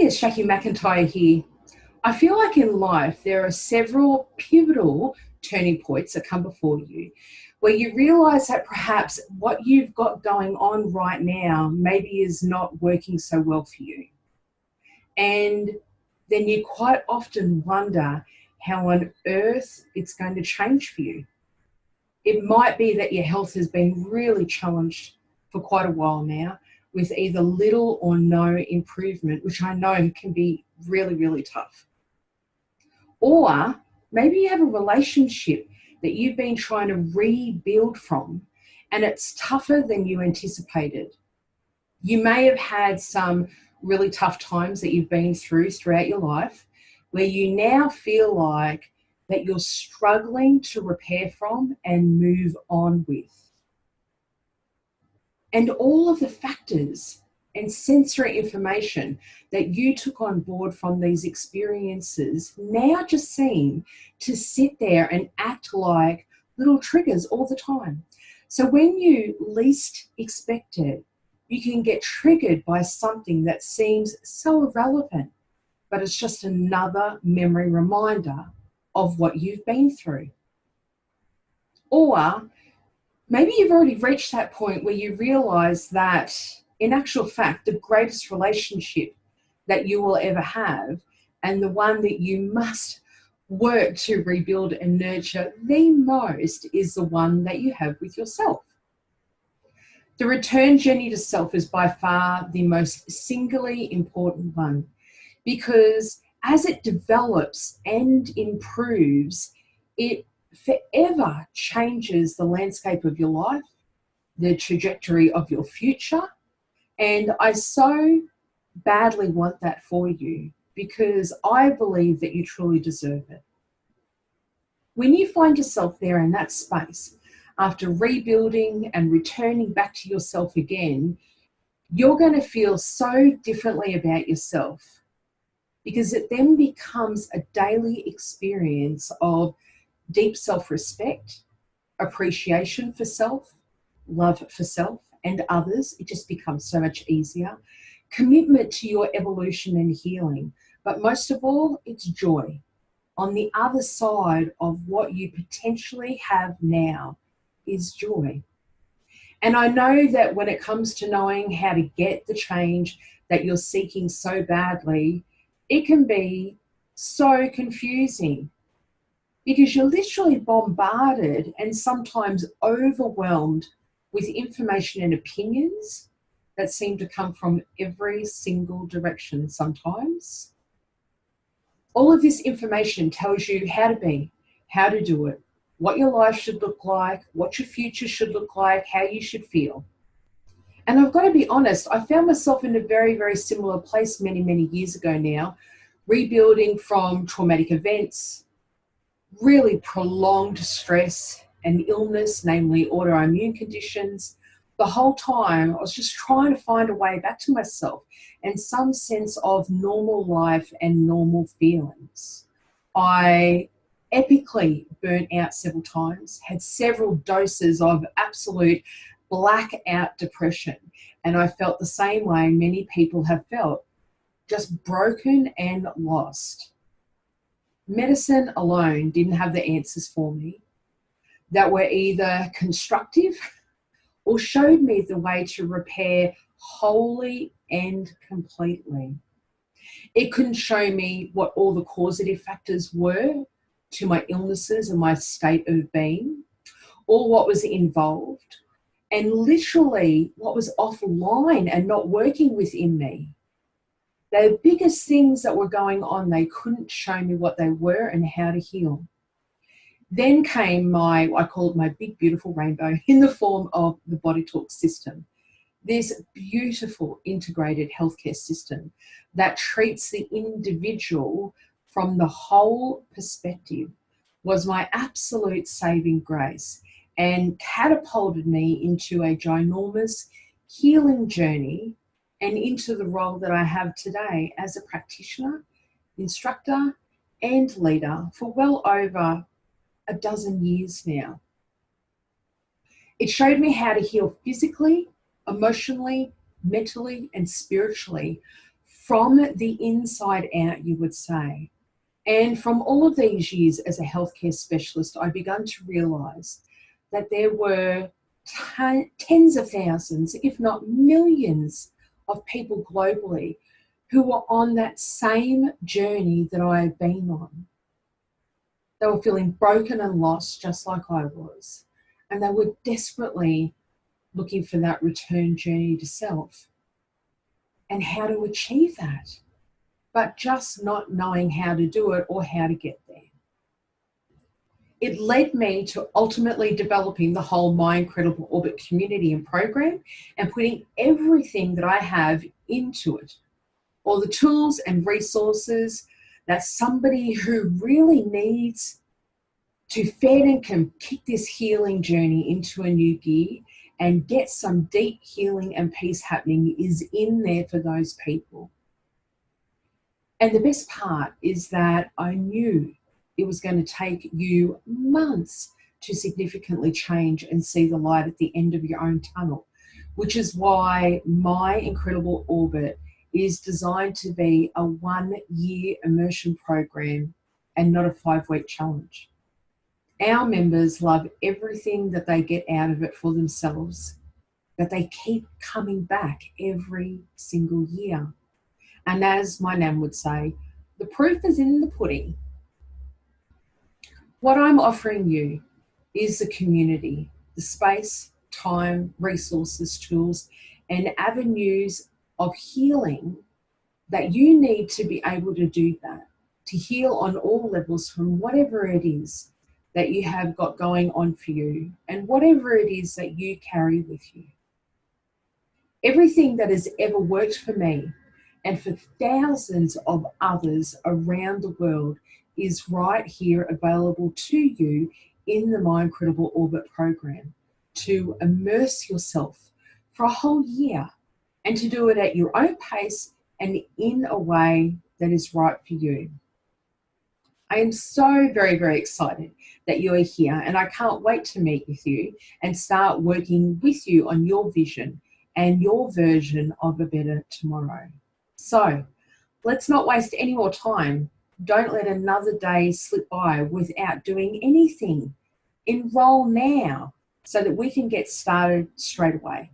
it's Jacquie McIntyre here. I feel like in life there are several pivotal turning points that come before you where you realize that perhaps what you've got going on right now maybe is not working so well for you. And then you quite often wonder how on earth it's going to change for you. It might be that your health has been really challenged for quite a while now, with either little or no improvement, which I know can be really, really tough. Or maybe you have a relationship that you've been trying to rebuild from, and it's tougher than you anticipated. You may have had some really tough times that you've been through throughout your life, where you now feel like that you're struggling to repair from and move on with. And all of the factors and sensory information that you took on board from these experiences now just seem to sit there and act like little triggers all the time. So when you least expect it, you can get triggered by something that seems so irrelevant, but it's just another memory reminder of what you've been through. Or maybe you've already reached that point where you realize that in actual fact, the greatest relationship that you will ever have, and the one that you must work to rebuild and nurture the most, is the one that you have with yourself. The return journey to self is by far the most singularly important one, because as it develops and improves, it forever changes the landscape of your life, the trajectory of your future. And I so badly want that for you, because I believe that you truly deserve it. When you find yourself there in that space, after rebuilding and returning back to yourself again, you're going to feel so differently about yourself, because it then becomes a daily experience of deep self-respect, appreciation for self, love for self and others. It just becomes so much easier. Commitment to your evolution and healing. But most of all, it's joy. On the other side of what you potentially have now is joy. And I know that when it comes to knowing how to get the change that you're seeking so badly, it can be so confusing, because you're literally bombarded and sometimes overwhelmed with information and opinions that seem to come from every single direction sometimes. All of this information tells you how to be, how to do it, what your life should look like, what your future should look like, how you should feel. And I've got to be honest, I found myself in a very, very similar place many, many years ago now, rebuilding from traumatic events, really prolonged stress and illness, namely autoimmune conditions. The whole time I was just trying to find a way back to myself and some sense of normal life and normal feelings. I epically burnt out several times, had several doses of absolute blackout depression, and I felt the same way many people have felt, just broken and lost. Medicine alone didn't have the answers for me that were either constructive or showed me the way to repair wholly and completely. It couldn't show me what all the causative factors were to my illnesses and my state of being, or what was involved, and literally what was offline and not working within me. The biggest things that were going on, they couldn't show me what they were and how to heal. Then came I call it my big, beautiful rainbow in the form of the Body Talk system. This beautiful integrated healthcare system that treats the individual from the whole perspective was my absolute saving grace, and catapulted me into a ginormous healing journey and into the role that I have today as a practitioner, instructor, and leader for well over a dozen years now. It showed me how to heal physically, emotionally, mentally, and spiritually from the inside out, you would say. And from all of these years as a healthcare specialist, I began to realise that there were tens of thousands, if not millions, of people globally who were on that same journey that I had been on. They were feeling broken and lost just like I was. And they were desperately looking for that return journey to self and how to achieve that, but just not knowing how to do it or how to get there. It led me to ultimately developing the whole My Incredible Orbit community and program and putting everything that I have into it. All the tools and resources that somebody who really needs to fed and can kick this healing journey into a new gear and get some deep healing and peace happening is in there for those people. And the best part is that I knew it was going to take you months to significantly change and see the light at the end of your own tunnel, which is why My Incredible Orbit is designed to be a 1-year immersion program and not a 5-week challenge. Our members love everything that they get out of it for themselves, but they keep coming back every single year. And as my nan would say, the proof is in the pudding. What I'm offering you is the community, the space, time, resources, tools, and avenues of healing that you need to be able to do that, to heal on all levels from whatever it is that you have got going on for you and whatever it is that you carry with you. Everything that has ever worked for me and for thousands of others around the world is right here available to you in the My Incredible Orbit program, to immerse yourself for a whole year and to do it at your own pace and in a way that is right for you. I am so very, very excited that you are here, and I can't wait to meet with you and start working with you on your vision and your version of a better tomorrow. So let's not waste any more time. Don't let another day slip by without doing anything. Enroll now so that we can get started straight away.